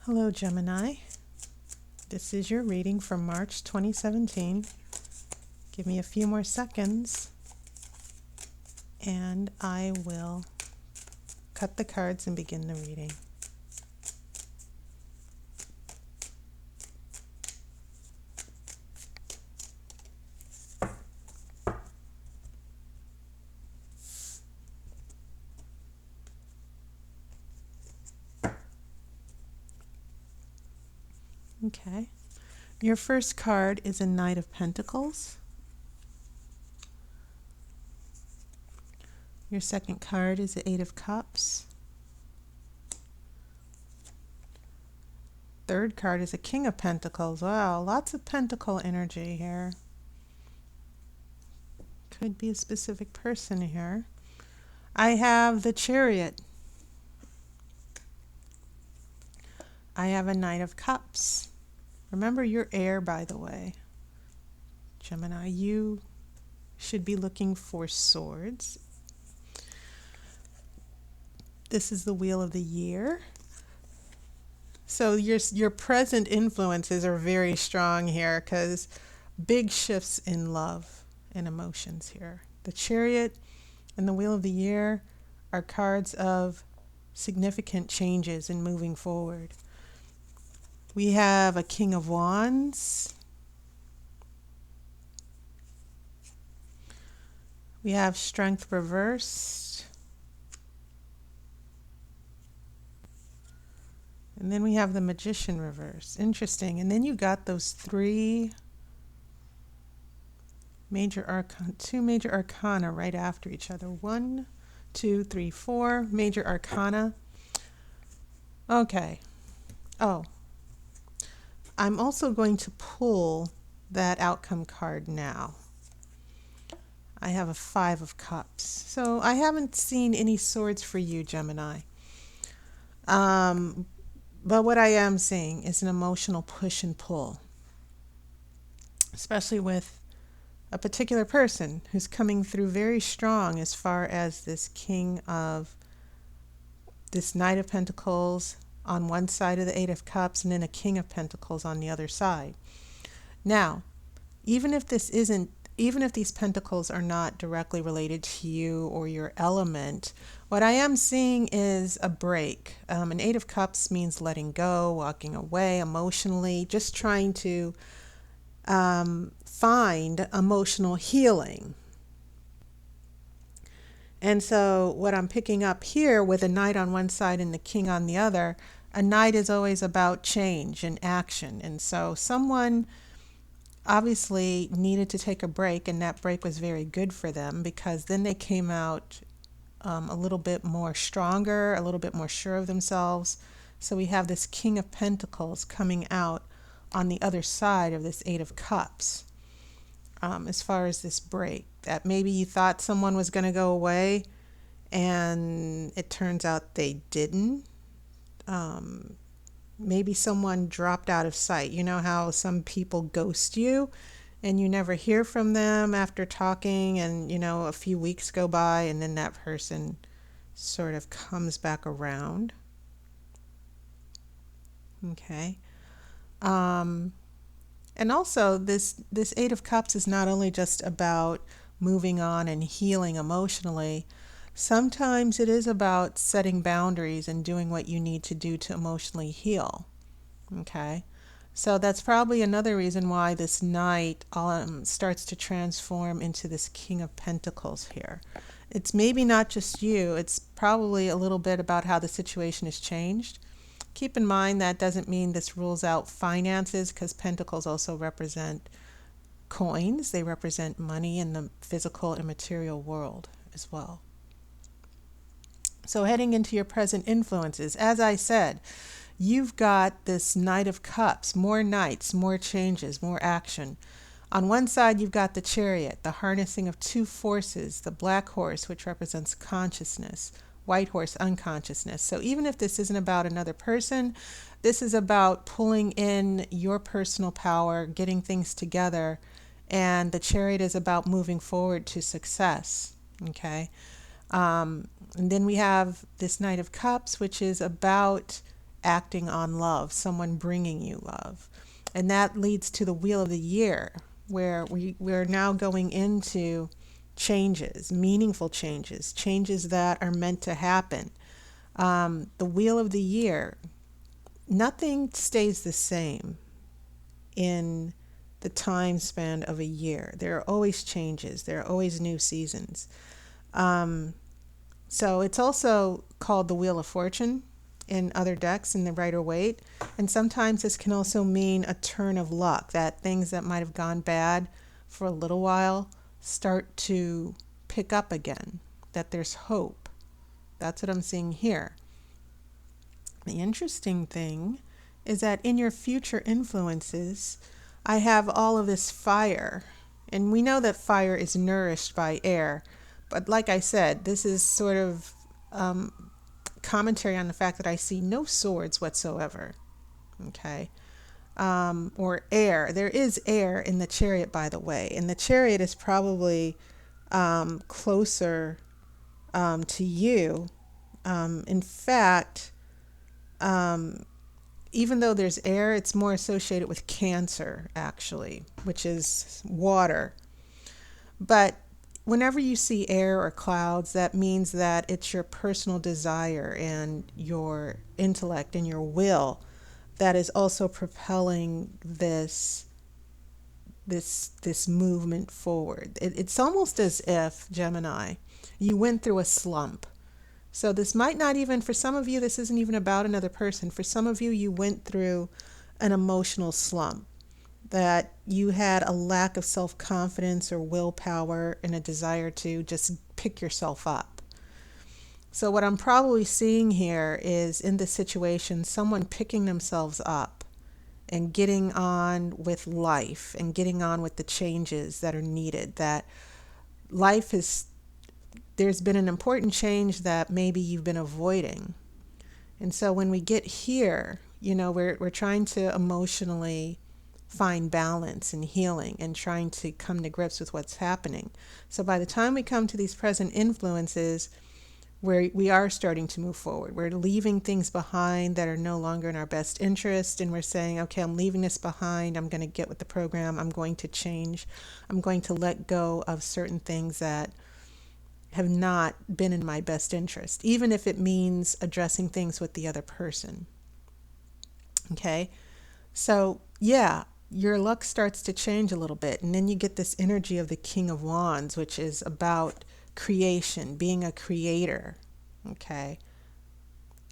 Hello, Gemini. This is your reading for March 2017. Give me a few more seconds and I will cut the cards and begin the reading. Okay. Your first card is a Knight of Pentacles. Your second card is the Eight of Cups. Third card is a King of Pentacles. Wow, lots of pentacle energy here. Could be a specific person here. I have the Chariot. I have a Knight of Cups. Remember, you're air, by the way. Gemini, you should be looking for swords. This is the Wheel of the Year. So your present influences are very strong here because big shifts in love and emotions here. The Chariot and the Wheel of the Year are cards of significant changes in moving forward. We have a King of Wands. We have Strength reversed. And then we have the Magician reversed. Interesting. And then you got those two major arcana right after each other. 1, 2, 3, 4 major arcana. Okay. Oh. I'm also going to pull that outcome card now. I have a 5 of Cups. So I haven't seen any swords for you, Gemini. But what I am seeing is an emotional push and pull, especially with a particular person who's coming through very strong as far as this Knight of Pentacles on one side of the Eight of Cups and then a King of Pentacles on the other side. Now, even if these pentacles are not directly related to you or your element, what I am seeing is a break. An Eight of Cups means letting go, walking away emotionally, just trying to find emotional healing. And so what I'm picking up here with a Knight on one side and the King on the other, a Knight is always about change and action. And so someone obviously needed to take a break, and that break was very good for them because then they came out a little bit more stronger, a little bit more sure of themselves. So we have this King of Pentacles coming out on the other side of this Eight of Cups. As far as this break, that maybe you thought someone was going to go away and it turns out they didn't. Maybe someone dropped out of sight. You know how some people ghost you and you never hear from them after talking, and a few weeks go by and then that person sort of comes back around. Okay. And also this Eight of Cups is not only just about moving on and healing emotionally. Sometimes it is about setting boundaries and doing what you need to do to emotionally heal. Okay. So that's probably another reason why this Knight starts to transform into this King of Pentacles here. It's maybe not just you. It's probably a little bit about how the situation has changed. Keep in mind that doesn't mean this rules out finances, because pentacles also represent coins. They represent money in the physical and material world as well. So heading into your present influences, as I said, you've got this Knight of Cups, more knights, more changes, more action. On one side, you've got the Chariot, the harnessing of two forces, the black horse, which represents consciousness, white horse, unconsciousness. So even if this isn't about another person, this is about pulling in your personal power, getting things together, and the Chariot is about moving forward to success. Okay. And then we have this Knight of Cups, which is about acting on love, someone bringing you love. And that leads to the wheel of the year, where we're now going into changes, meaningful changes, changes that are meant to happen. The wheel of the year, nothing stays the same in the time span of a year. There are always changes, there are always new seasons. So it's also called the Wheel of Fortune in other decks in the Rider-Waite. And sometimes this can also mean a turn of luck, that things that might have gone bad for a little while start to pick up again, that there's hope. That's what I'm seeing here. The interesting thing is that in your future influences, I have all of this fire. And we know that fire is nourished by air. But like I said, this is sort of commentary on the fact that I see no swords whatsoever. Okay. Or air. There is air in the Chariot, by the way. And the Chariot is probably closer to you. In fact, even though there's air, it's more associated with Cancer, actually, which is water. But whenever you see air or clouds, that means that it's your personal desire and your intellect and your will that is also propelling this movement forward. It's almost as if, Gemini, you went through a slump. So this might not even, for some of you, this isn't even about another person. For some of you, you went through an emotional slump, that you had a lack of self-confidence or willpower and a desire to just pick yourself up. So what I'm probably seeing here is, in this situation, someone picking themselves up and getting on with life and getting on with the changes that are needed. That life is, there's been an important change that maybe you've been avoiding. And so when we get here, we're trying to emotionally find balance and healing and trying to come to grips with what's happening. So by the time we come to these present influences, where we are starting to move forward, we're leaving things behind that are no longer in our best interest, and we're saying, okay, I'm leaving this behind, I'm going to get with the program, I'm going to change, I'm going to let go of certain things that have not been in my best interest, even if it means addressing things with the other person. Okay? So, yeah, your luck starts to change a little bit, and then you get this energy of the King of Wands, which is about creation, being a creator, okay?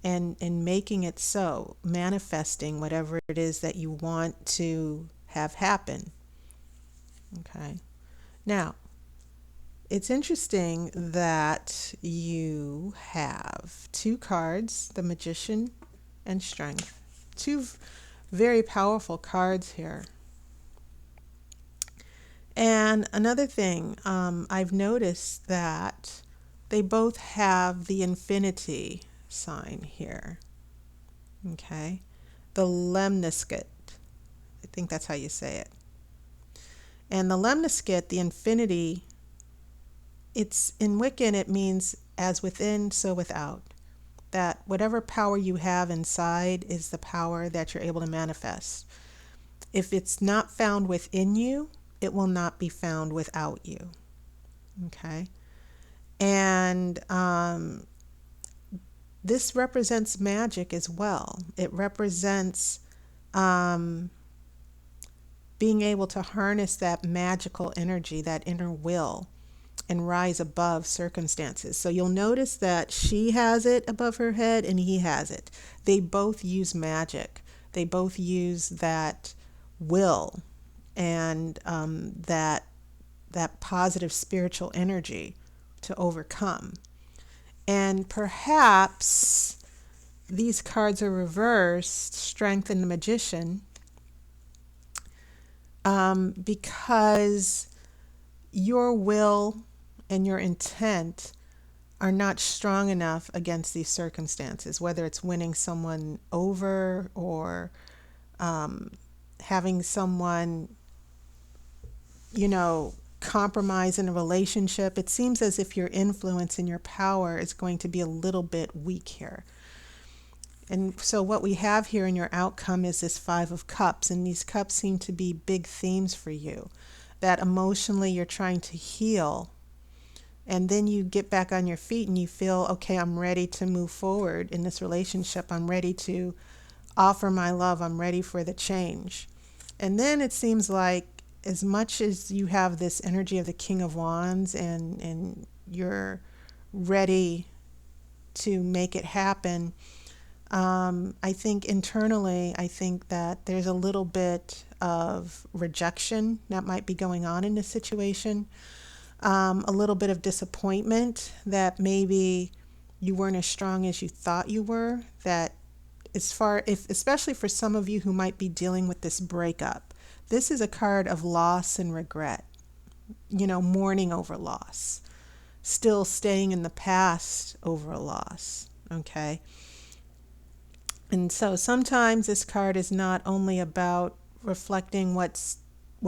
And making it so, manifesting whatever it is that you want to have happen, okay? Now, it's interesting that you have two cards, the Magician and Strength. Two very powerful cards here. And another thing, I've noticed that they both have the infinity sign here. Okay? The lemniscate. I think that's how you say it. And the lemniscate, the infinity, it's in Wiccan, it means as within, so without. That whatever power you have inside is the power that you're able to manifest. If it's not found within you, it will not be found without you. Okay? And this represents magic as well. It represents being able to harness that magical energy, that inner will, and rise above circumstances. So you'll notice that she has it above her head and he has it. They both use magic. They both use that will and that positive spiritual energy to overcome. And perhaps these cards are reversed, Strength and the Magician, because your will and your intent are not strong enough against these circumstances, whether it's winning someone over or having someone, compromise in a relationship. It seems as if your influence and your power is going to be a little bit weak here. And so what we have here in your outcome is this Five of Cups, and these cups seem to be big themes for you, that emotionally you're trying to heal, and then you get back on your feet and you feel, okay, I'm ready to move forward in this relationship. I'm ready to offer my love. I'm ready for the change. And then it seems like as much as you have this energy of the King of Wands and you're ready to make it happen, I think internally, I think that there's a little bit of rejection that might be going on in this situation, a little bit of disappointment that maybe you weren't as strong as you thought you were, that especially for some of you who might be dealing with this breakup, this is a card of loss and regret, mourning over loss, still staying in the past over a loss, okay? And so sometimes this card is not only about reflecting what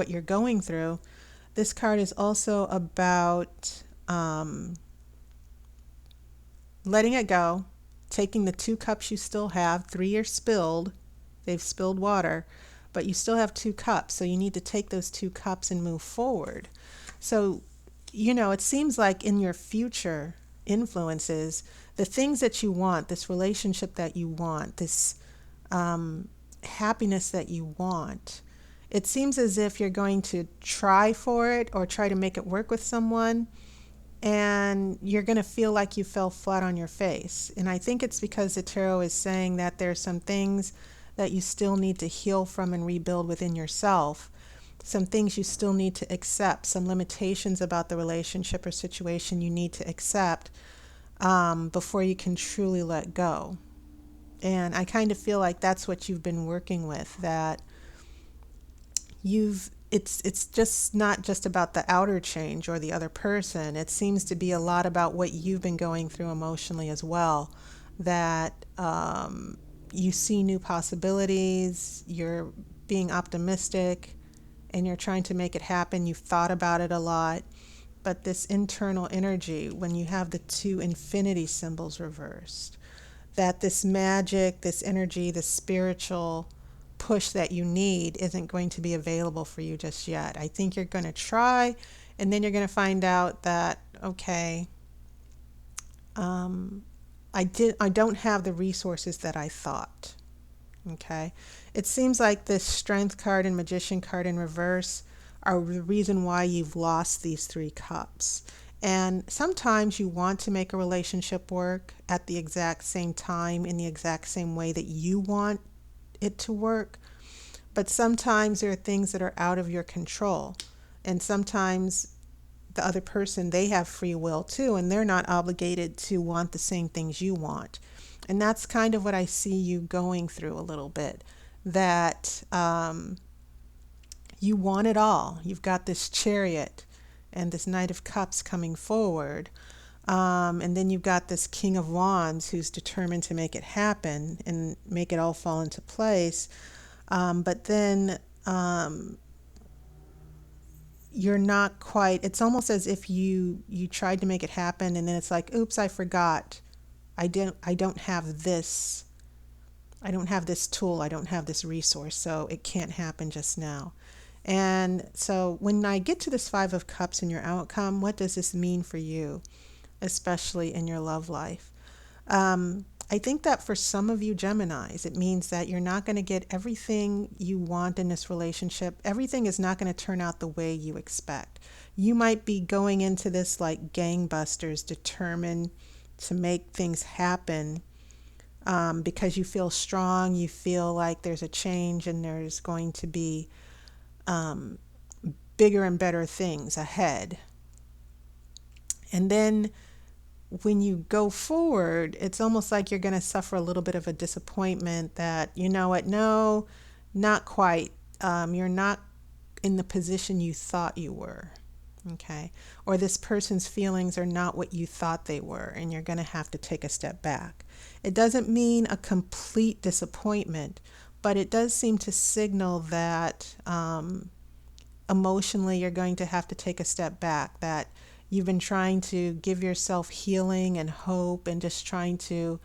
you're going through. This card is also about letting it go, taking the 2 cups you still have. 3 are spilled. They've spilled water, but you still have 2 cups. So you need to take those 2 cups and move forward. So, it seems like in your future influences, the things that you want, this relationship that you want, this happiness that you want, it seems as if you're going to try for it or try to make it work with someone, and you're going to feel like you fell flat on your face. And I think it's because the tarot is saying that there's some things that you still need to heal from and rebuild within yourself, some things you still need to accept, some limitations about the relationship or situation you need to accept before you can truly let go. And I kind of feel like that's what you've been working with, that it's just not just about the outer change or the other person. It seems to be a lot about what you've been going through emotionally as well, that you see new possibilities, you're being optimistic, and you're trying to make it happen. You've thought about it a lot. But this internal energy, when you have the 2 infinity symbols reversed, that this magic, this energy, this spiritual push that you need isn't going to be available for you just yet. I think you're going to try, and then you're going to find out that, okay, I don't have the resources that I thought. Okay, it seems like this Strength card and Magician card in reverse are the reason why you've lost these 3 cups. And sometimes you want to make a relationship work at the exact same time, in the exact same way that you want it to work. But sometimes there are things that are out of your control. And sometimes the other person, they have free will too, and they're not obligated to want the same things you want. And that's kind of what I see you going through a little bit, that you want it all. You've got this Chariot and this Knight of Cups coming forward. And then you've got this King of Wands who's determined to make it happen and make it all fall into place. But then you're not quite, it's almost as if you tried to make it happen, and then it's like, oops, I forgot. I don't have this tool, I don't have this resource, so it can't happen just now. And so when I get to this 5 of Cups in your outcome, what does this mean for you, especially in your love life? I think that for some of you Geminis, it means that you're not going to get everything you want in this relationship. Everything is not going to turn out the way you expect. You might be going into this like gangbusters, determined to make things happen because you feel strong, you feel like there's a change and there's going to be bigger and better things ahead. And then when you go forward, it's almost like you're going to suffer a little bit of a disappointment that, you know what, no, not quite. You're not in the position you thought you were. Okay, or this person's feelings are not what you thought they were, and you're going to have to take a step back. It doesn't mean a complete disappointment, but it does seem to signal that emotionally you're going to have to take a step back, that you've been trying to give yourself healing and hope and just trying to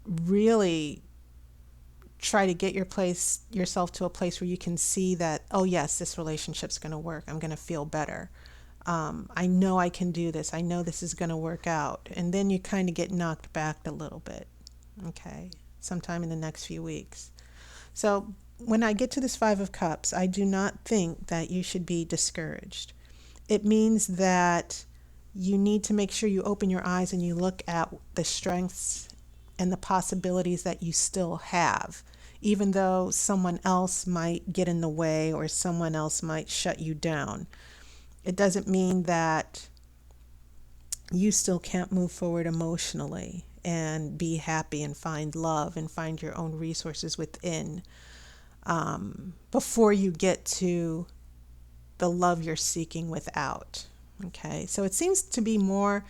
really try to get yourself to a place where you can see that, oh yes, this relationship's going to work. I'm going to feel better. I know I can do this. I know this is going to work out. And then you kind of get knocked back a little bit, okay, sometime in the next few weeks. So when I get to this Five of Cups, I do not think that you should be discouraged. It means that you need to make sure you open your eyes and you look at the strengths and the possibilities that you still have, even though someone else might get in the way or someone else might shut you down. It doesn't mean that you still can't move forward emotionally and be happy and find love and find your own resources within, before you get to the love you're seeking without. Okay, so it seems to be more,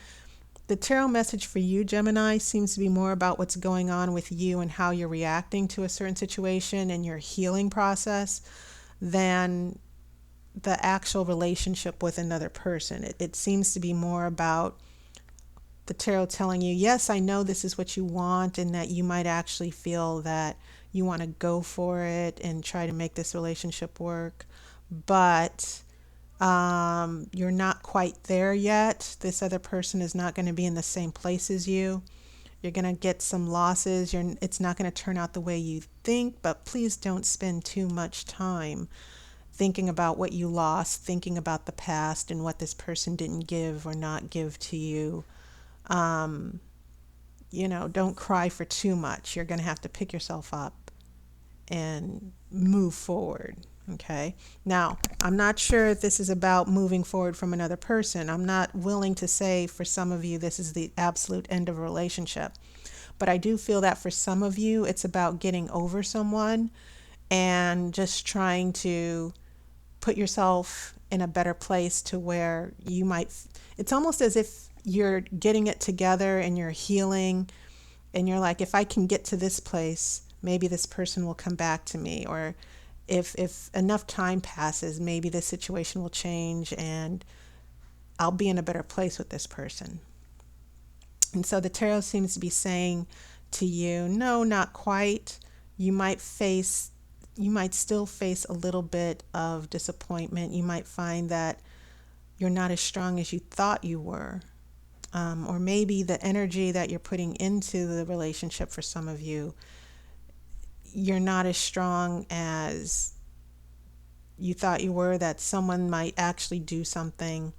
the tarot message for you, Gemini, seems to be more about what's going on with you and how you're reacting to a certain situation and your healing process than the actual relationship with another person. It seems to be more about the tarot telling you, yes, I know this is what you want, and that you might actually feel that you want to go for it and try to make this relationship work, but you're not quite there yet. This other person is not going to be in the same place as you. You're going to get some losses. It's not going to turn out the way you think, but please don't spend too much time thinking about what you lost, thinking about the past and what this person didn't give or not give to you. Don't cry for too much. You're going to have to pick yourself up and move forward. Okay. Now, I'm not sure if this is about moving forward from another person. I'm not willing to say for some of you this is the absolute end of a relationship. But I do feel that for some of you, it's about getting over someone and just trying to put yourself in a better place to where you might, it's almost as if you're getting it together and you're healing and you're like, if I can get to this place, maybe this person will come back to me, or if enough time passes, maybe this situation will change and I'll be in a better place with this person. And so the tarot seems to be saying to you, no, not quite. You might still face a little bit of disappointment. You might find that you're not as strong as you thought you were. Or maybe the energy that you're putting into the relationship, for some of you, you're not as strong as you thought you were, that someone might actually do something,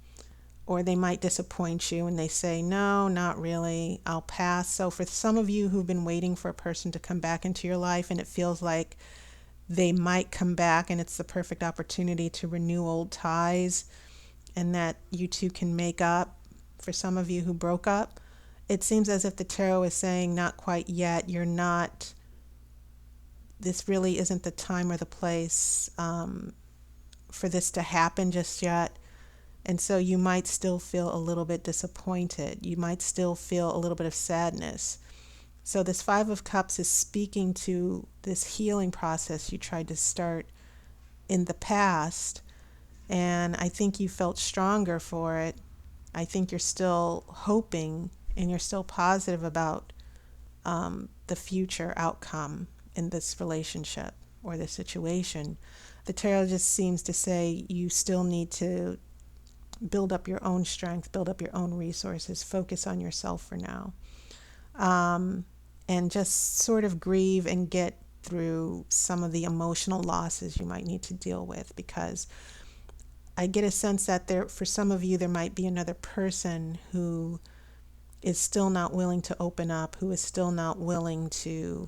or they might disappoint you and they say, no, not really, I'll pass. So for some of you who've been waiting for a person to come back into your life and it feels like they might come back and it's the perfect opportunity to renew old ties and that you two can make up, for some of you who broke up, it seems as if the tarot is saying not quite yet. This really isn't the time or the place for this to happen just yet. And so you might still feel a little bit disappointed. You might still feel a little bit of sadness. So this Five of Cups is speaking to this healing process you tried to start in the past. And I think you felt stronger for it. I think you're still hoping and you're still positive about the future outcome in this relationship or this situation. The tarot just seems to say you still need to build up your own strength, build up your own resources, focus on yourself for now, and just sort of grieve and get through some of the emotional losses you might need to deal with, because I get a sense that for some of you, there might be another person who is still not willing to open up, who is still not willing to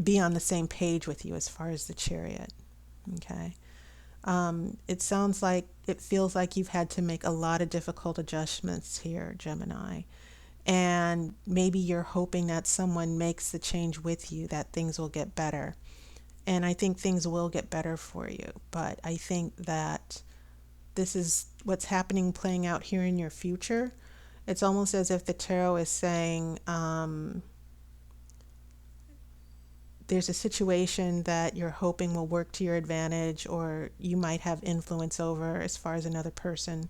be on the same page with you as far as the Chariot. Okay. It feels like you've had to make a lot of difficult adjustments here, Gemini. And maybe you're hoping that someone makes the change with you, that things will get better. And I think things will get better for you. But I think that this is what's happening, playing out here in your future. It's almost as if the tarot is saying, there's a situation that you're hoping will work to your advantage, or you might have influence over as far as another person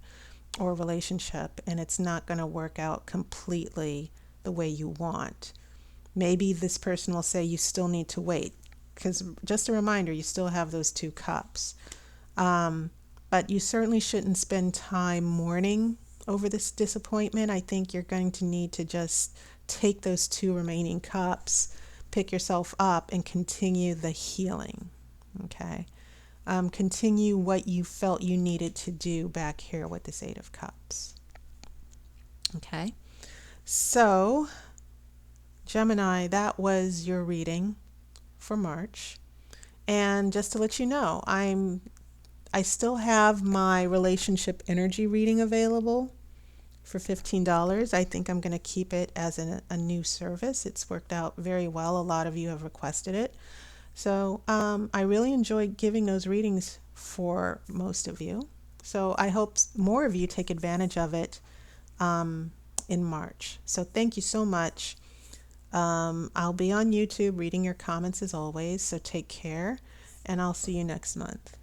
or relationship, and it's not going to work out completely the way you want. Maybe this person will say you still need to wait, because just a reminder, you still have those 2 cups. But you certainly shouldn't spend time mourning over this disappointment. I think you're going to need to just take those 2 remaining cups, pick yourself up, and continue the healing. Okay? Continue what you felt you needed to do back here with this 8 of Cups. Okay? So, Gemini, that was your reading for March. And just to let you know, I still have my relationship energy reading available for $15. I think I'm going to keep it as a new service. It's worked out very well. A lot of you have requested it. So I really enjoy giving those readings for most of you. So I hope more of you take advantage of it in March. So thank you so much. I'll be on YouTube reading your comments as always. So take care, and I'll see you next month.